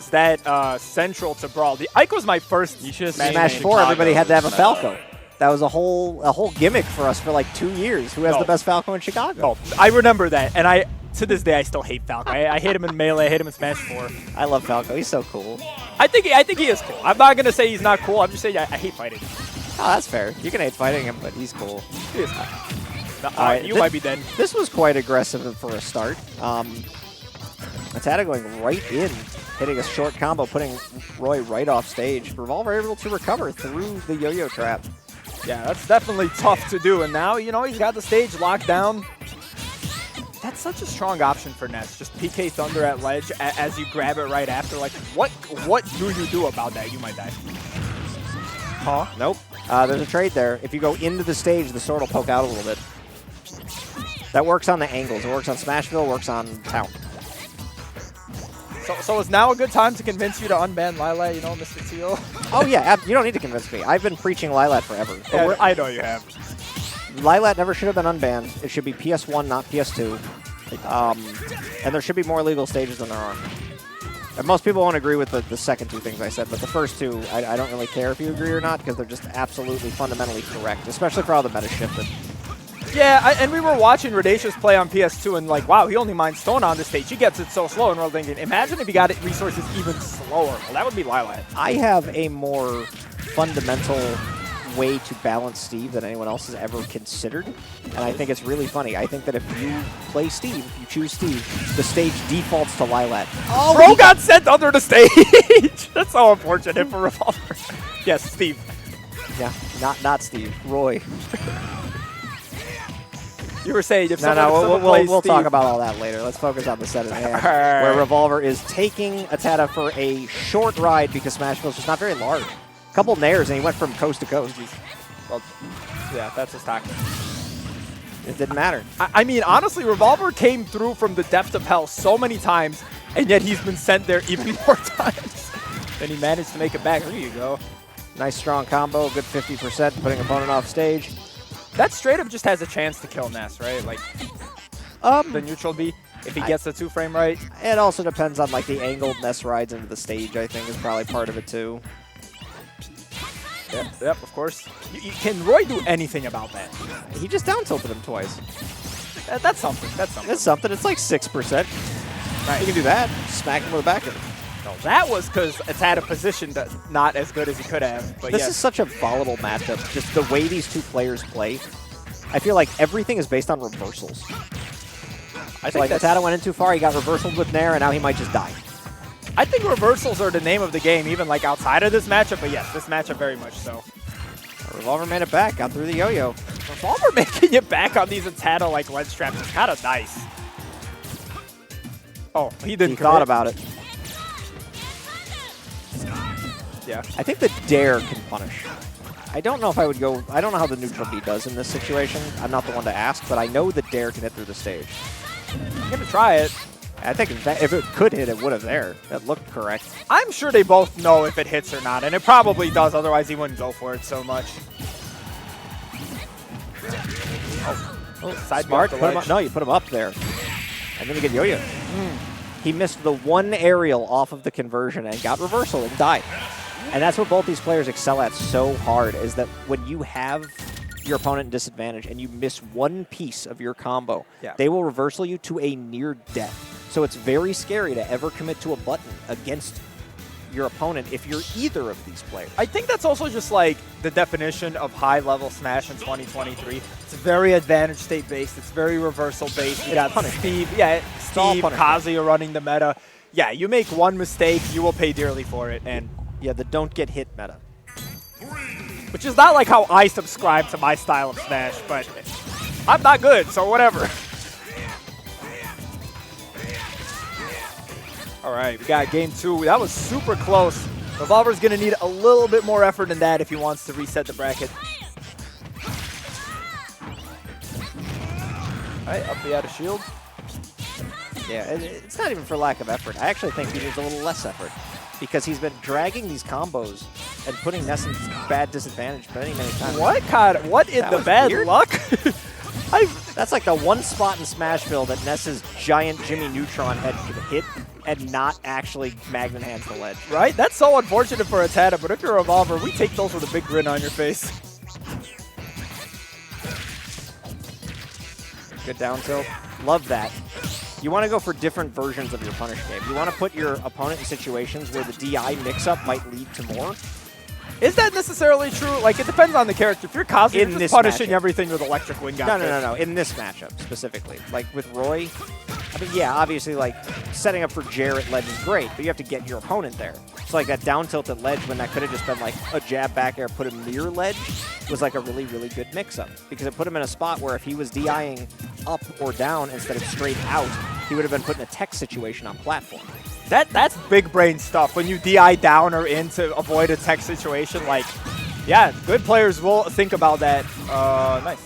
it's that central to Brawl. The Ike was my first Smash 4, everybody had to have a Falco. That was a whole gimmick for us for like 2 years. Who has the best Falco in Chicago? Oh, I remember that, and to this day I still hate Falco. I hate him in Melee. I hate him in Smash 4. I love Falco. He's so cool. I think he is cool. I'm not gonna say he's not cool. I'm just saying I hate fighting him. Oh, that's fair. You can hate fighting him, but he's cool. He is cool. You might be dead. This was quite aggressive for a start. ATATA going right in, hitting a short combo, putting Roy right off stage. Revolver able to recover through the yo-yo trap. Yeah, that's definitely tough to do. And now, he's got the stage locked down. That's such a strong option for Ness. Just PK Thunder at ledge as you grab it right after. Like, what do you do about that? You might die. Huh? Nope. There's a trade there. If you go into the stage, the sword will poke out a little bit. That works on the angles. It works on Smashville, works on Town. So is now a good time to convince you to unban Lilat, Mr. Teal? Oh, yeah. You don't need to convince me. I've been preaching Lilat forever. Yeah, I know you have. Lilat never should have been unbanned. It should be PS1, not PS2. And there should be more legal stages than there are. And most people won't agree with the second two things I said, but the first two, I don't really care if you agree or not, because they're just absolutely fundamentally correct, especially for how the meta shifted. Yeah, and we were watching Radacious play on PS2, and like, wow, he only mines Stone on this stage. He gets it so slow, and we're thinking, imagine if he got resources even slower. Well, that would be Lilat. I have a more fundamental way to balance Steve than anyone else has ever considered, and I think it's really funny. I think that if you play Steve, if you choose Steve, the stage defaults to Lilat. Oh, Bro got sent under the stage! That's so unfortunate for Revolver. Yes, Steve. Yeah, not Steve. Roy. You were saying if we'll talk about all that later. Let's focus on the set at hand, where Revolver is taking ATATA for a short ride because Smashville's just not very large. A couple nairs and he went from coast to coast. Well, yeah, that's his tactic. It didn't matter. I mean, honestly, Revolver came through from the depths of hell so many times, and yet he's been sent there even more times. And he managed to make it back. There you go. Nice strong combo, good 50%, putting opponent off stage. That straight up just has a chance to kill Ness, right? Like, the neutral B, if he gets the 2-frame right. It also depends on, like, the angle Ness rides into the stage, I think, is probably part of it, too. Yep, of course. Can Roy do anything about that? He just down-tilted him twice. That's something. It's something. It's like 6%. Right. He can do that. Smack him with a back end. No, that was because ATATA positioned not as good as he could have. But this is such a volatile matchup. Just the way these two players play, I feel like everything is based on reversals. I think like ATATA went in too far, he got reversaled with Nair, and now he might just die. I think reversals are the name of the game, even like outside of this matchup. But yes, this matchup very much so. Revolver made it back, got through the yo-yo. Revolver making it back on these ATATA like ledge traps is kind of nice. Oh, he thought about it. Yeah. I think the dare can punish. I don't know if I would go... I don't know how the neutral B does in this situation. I'm not the one to ask, but I know the dare can hit through the stage. I'm going to try it. I think if it could hit, it would have there. That looked correct. I'm sure they both know if it hits or not, and it probably does, otherwise he wouldn't go for it so much. Side smart. No, you put him up there. And then you get yo-yo. He missed the one aerial off of the conversion and got reversal and died. And that's what both these players excel at so hard, is that when you have your opponent in disadvantage and you miss one piece of your combo, they will reversal you to a near death. So it's very scary to ever commit to a button against your opponent if you're either of these players. I think that's also just like the definition of high-level Smash in 2023. It's very advantage state-based. It's very reversal-based. You got Steve, Kazuya running the meta. Yeah, you make one mistake, you will pay dearly for it. And yeah, the don't get hit meta. Which is not like how I subscribe to my style of Smash, but I'm not good, so whatever. All right, we got game 2. That was super close. Revolver's going to need a little bit more effort than that if he wants to reset the bracket. All right, up the out of shield. Yeah, it's not even for lack of effort. I actually think he needs a little less effort because he's been dragging these combos and putting Ness in bad disadvantage many times. What in the bad luck? That's like the one spot in Smashville that Ness's giant Jimmy Neutron head could hit and not actually Magnet Hands the ledge. Right? That's so unfortunate for ATATA, but if you're a Revolver, we take those with a big grin on your face. Good down tilt. Love that. You want to go for different versions of your punish game. You want to put your opponent in situations where the DI mix-up might lead to more. Is that necessarily true? Like, it depends on the character. If you're Kazu, you're just punishing matchup. everything with electric wind gun. No. In this matchup, specifically. Like, with Roy, I mean, yeah, obviously, like, setting up for Jarrett ledge is great, but you have to get your opponent there. So, like, that down tilt at ledge, when that could have just been, like, a jab back air, put him near ledge, was, like, a really, really good mix-up. Because it put him in a spot where if he was DIing up or down instead of straight out, he would have been put in a tech situation on platform. That's big brain stuff. When you DI down or in to avoid a tech situation, like, yeah, good players will think about that. Nice.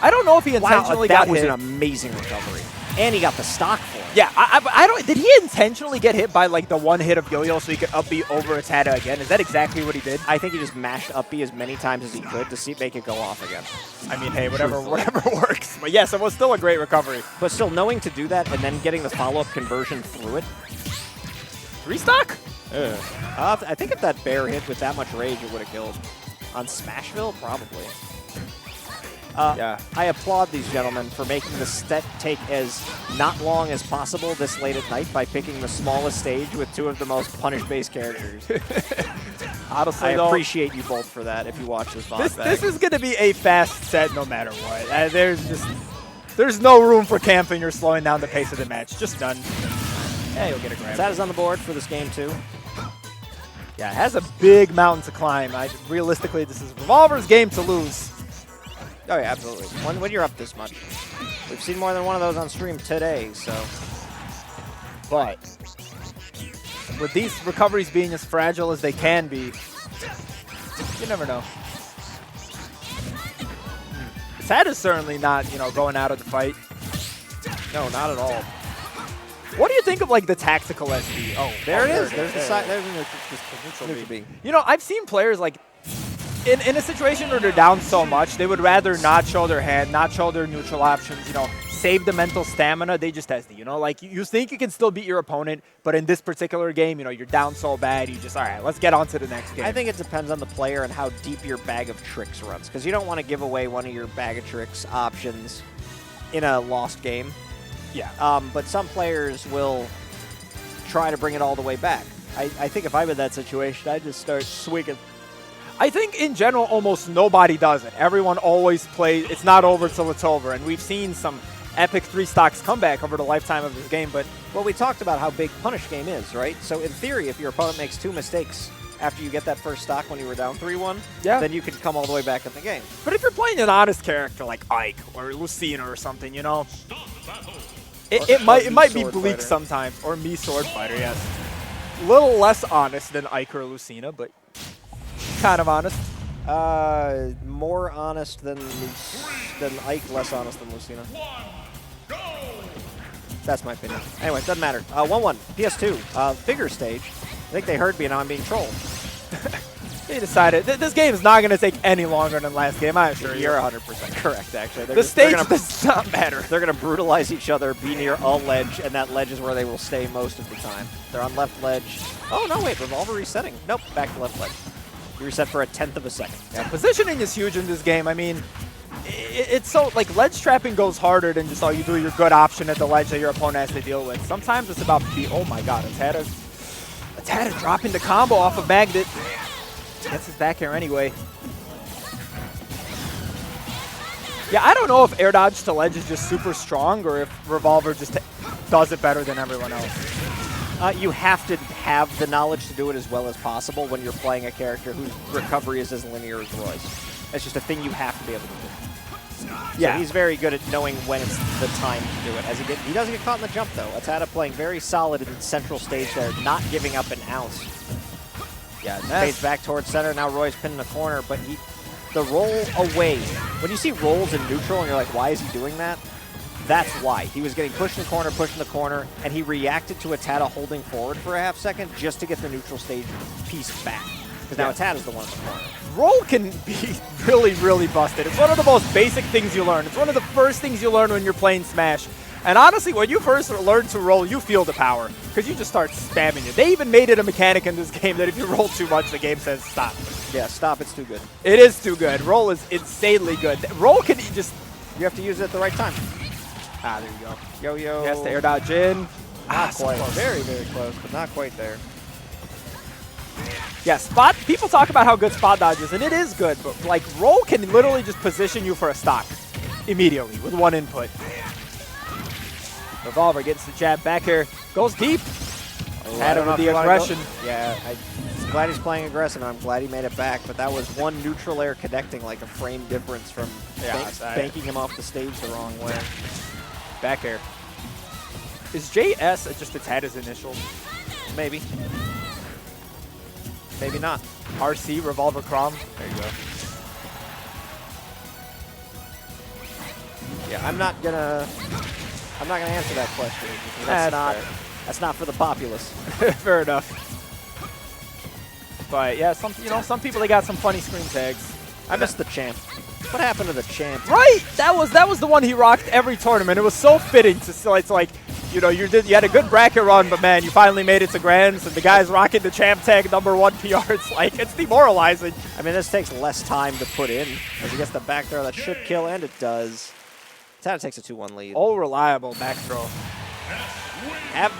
I don't know if he intentionally got hit. That was an amazing recovery. And he got the stock for it. Yeah, I don't. Did he intentionally get hit by like the one hit of Yo-Yo so he could up B over ATATA again? Is that exactly what he did? I think he just mashed up B as many times as he could to make it go off again. I mean, hey, whatever works. But yes, it was still a great recovery. But still, knowing to do that and then getting the follow-up conversion through it. Restock? I think if that bear hit with that much rage, it would have killed. On Smashville, probably. Yeah. I applaud these gentlemen for making the set take as not long as possible this late at night by picking the smallest stage with two of the most punish-based characters. Honestly, I appreciate you both for that if you watch this VOD back. This is going to be a fast set no matter what. There's no room for camping or slowing down the pace of the match. Just done. Yeah, you'll get a grab. That is on the board for this game, too. Yeah, it has a big mountain to climb. Realistically, this is Revolver's game to lose. Oh, yeah, absolutely. When you're up this much. We've seen more than one of those on stream today, so. But with these recoveries being as fragile as they can be, you never know. Sad is certainly not, going out of the fight. No, not at all. What do you think of like the tactical SD? Oh, there it is. There's the neutral B. I've seen players like in a situation where they're down so much, they would rather not show their hand, not show their neutral options, save the mental stamina. They just SD, like you think you can still beat your opponent, but in this particular game, you're down so bad, you just, all right, let's get on to the next game. I think it depends on the player and how deep your bag of tricks runs, because you don't want to give away one of your bag of tricks options in a lost game. Yeah. But some players will try to bring it all the way back. I think if I'm in that situation, I'd just start swinging. I think in general, almost nobody does it. Everyone always plays, it's not over till it's over. And we've seen some epic 3-stocks comeback over the lifetime of this game. But well, we talked about how big Punish game is, right? So in theory, if your opponent makes 2 mistakes after you get that first stock when you were down 3-1, then you can come all the way back in the game. But if you're playing an honest character like Ike or Lucina or something, it might be bleak sometimes. Or me Sword Fighter, yes. A little less honest than Ike or Lucina, but kind of honest. More honest than Ike, less honest than Lucina. That's my opinion. Anyway, doesn't matter. 1-1, PS2, bigger stage. I think they heard me and now I'm being trolled. They decided this game is not going to take any longer than last game, I assure you. You're 100% correct, actually. The stage does not matter. They're going to brutalize each other, be near a ledge, and that ledge is where they will stay most of the time. They're on left ledge. Oh, no, wait, Revolver resetting. Nope, back to left ledge. You reset for a 1/10 of a second. Yeah, positioning is huge in this game. I mean, it's so, like, ledge trapping goes harder than just, you do your good option at the ledge that your opponent has to deal with. Sometimes it's about oh my god, ATATA dropping the combo off of Magnet. Gets his back air anyway. Yeah, I don't know if air dodge to ledge is just super strong or if Revolver just does it better than everyone else. You have to have the knowledge to do it as well as possible when you're playing a character whose recovery is as linear as Roy's. It's just a thing you have to be able to do. Yeah. So he's very good at knowing when it's the time to do it. He doesn't get caught in the jump, though. ATATA playing very solid in the central stage there, not giving up an ounce. Yeah, Ness back towards center. Now Roy's pinning the corner, but the roll away. When you see rolls in neutral and you're like, why is he doing that? That's why. He was getting pushed in the corner, and he reacted to ATATA holding forward for a half second just to get the neutral stage piece back. Because now ATATA's the one in the corner. Roll can be really, really busted. It's one of the most basic things you learn. It's one of the first things you learn when you're playing Smash. And honestly, when you first learn to roll, you feel the power because you just start spamming it. They even made it a mechanic in this game that if you roll too much, the game says stop. Yeah, stop. It's too good. It is too good. Roll is insanely good. Roll can just... You have to use it at the right time. Ah, there you go. Yo-yo. He has to air dodge in. Not quite. So close. Very, very close, but not quite there. Yeah, spot. People talk about how good spot dodge is, and it is good, but like roll can literally just position you for a stock immediately with one input. Revolver gets the jab back here, goes deep. Oh, Had it with the aggression. Yeah, I'm glad he's playing aggressive, and I'm glad he made it back, but that was one neutral air connecting like a frame difference from banking him off the stage the wrong way. Back air. Is JS just ATATA's initial? Maybe. Maybe not. RC, Revolver Crom. There you go. Yeah, I'm not gonna answer that question. That's not for the populace. Fair enough. But yeah, some people they got some funny screen tags. I missed the champ. What happened to the champ? Right, that was the one he rocked every tournament. It was so fitting to so it's like, you know, you had a good bracket run, but man, you finally made it to Grands, and the guy's rocking the champ tag #1 PR. It's like, it's demoralizing. I mean, this takes less time to put in as he gets the back throw that should kill, and it does. ATATA takes a 2-1 lead. Oh, reliable back throw.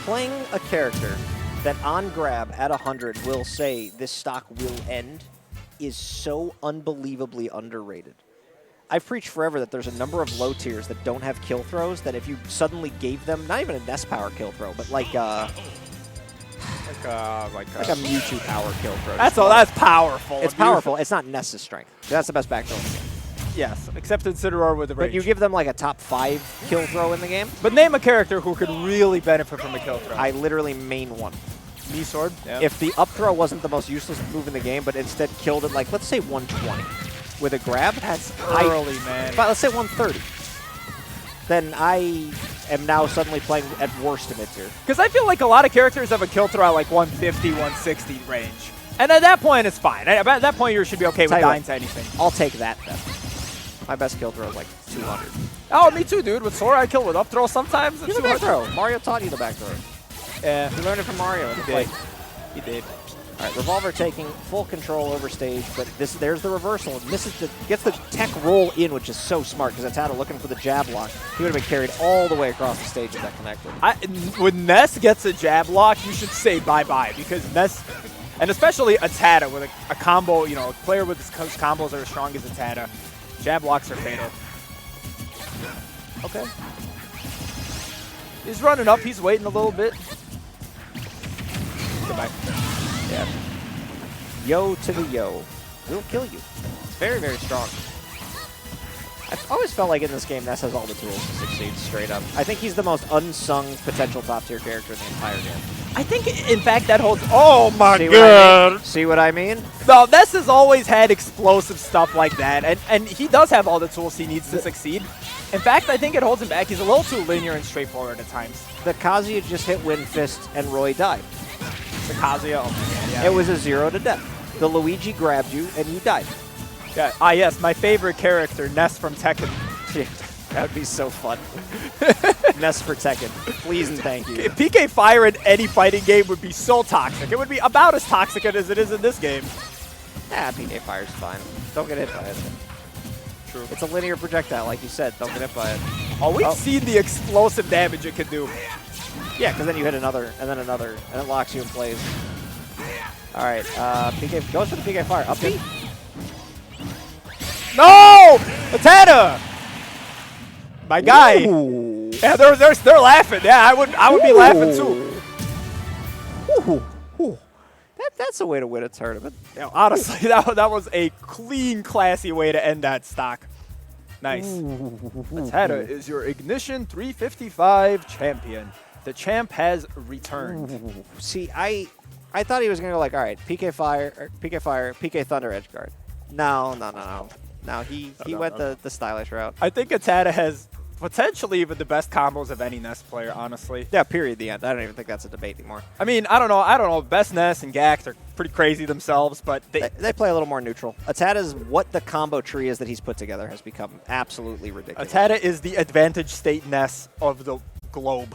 Playing a character that on grab at 100 will say this stock will end is so unbelievably underrated. I've preached forever that there's a number of low tiers that don't have kill throws that if you suddenly gave them, not even a Ness power kill throw, but like a Mewtwo power kill throw. That's powerful. It's powerful. It's not Ness's strength. That's the best back throw in the game. Yes, except Incineroar with the range. But you give them like a top 5 kill throw in the game. But name a character who could really benefit from a kill throw. I literally main one. Knee sword? Yeah. If the up throw wasn't the most useless move in the game, but instead killed it like, let's say 120 with a grab. That's early, man. But let's say 130. Then I am now suddenly playing at worst in mid tier. Because I feel like a lot of characters have a kill throw at like 150, 160 range. And at that point, it's fine. At that point, you should be okay with dying to anything. I'll take that then. My best kill throw is like 200. Oh, me too, dude. With Sora, I kill with up throw sometimes. Use the back throw. Mario taught you the back throw. Yeah. You learned it from Mario. He did. All right, Revolver taking full control over stage, but there's the reversal. And gets the tech roll in, which is so smart because ATATA looking for the jab lock. He would have been carried all the way across the stage if that connected. When Ness gets a jab lock, you should say bye-bye because Ness, and especially ATATA with a combo, you know, a player with his combos that are as strong as ATATA, jab locks are fatal. Okay. He's running up. He's waiting a little bit. Goodbye. Yeah. Yo to the yo. Will kill you. It's very, very strong. I've always felt like in this game, Ness has all the tools to succeed straight up. I think he's the most unsung potential top tier character in the entire game. I think, in fact, that holds... Oh, my God. God. See what I mean? No, Ness has always had explosive stuff like that, and he does have all the tools he needs to succeed. In fact, I think it holds him back. He's a little too linear and straightforward at times. The Kazuya just hit Wind Fist, and Roy died. The Kazuya? Oh, yeah. It was a 0 to death. The Luigi grabbed you, and you died. Yeah. Ah, yes, my favorite character, Ness from Tekken. That would be so fun. Ness for Tekken. Please and thank you. PK Fire in any fighting game would be so toxic. It would be about as toxic as it is in this game. PK Fire's fine. Don't get hit by it. True. It's a linear projectile, like you said. Don't get hit by it. Oh, we've seen the explosive damage it can do. Yeah, because then you hit another, and then another, and it locks you in place. All right, PK goes for the PK Fire. Up B. No! ATATA! My guy. Ooh. Yeah, they're laughing. Yeah, I would be laughing too. Ooh. That's a way to win a tournament. Yeah, honestly, that was a clean, classy way to end that stock. Nice. ATATA is your Ignition 355 champion. The champ has returned. See, I thought he was gonna go like, all right, PK Fire, PK Thunder edge guard. No. No, he went the stylish route. I think ATATA has potentially even the best combos of any Ness player, honestly. Yeah, period, the end. I don't even think that's a debate anymore. I mean, I don't know. Best Ness and Gact are pretty crazy themselves, but they play a little more neutral. ATATA's what the combo tree is that he's put together has become absolutely ridiculous. ATATA is the advantage state Ness of the globe.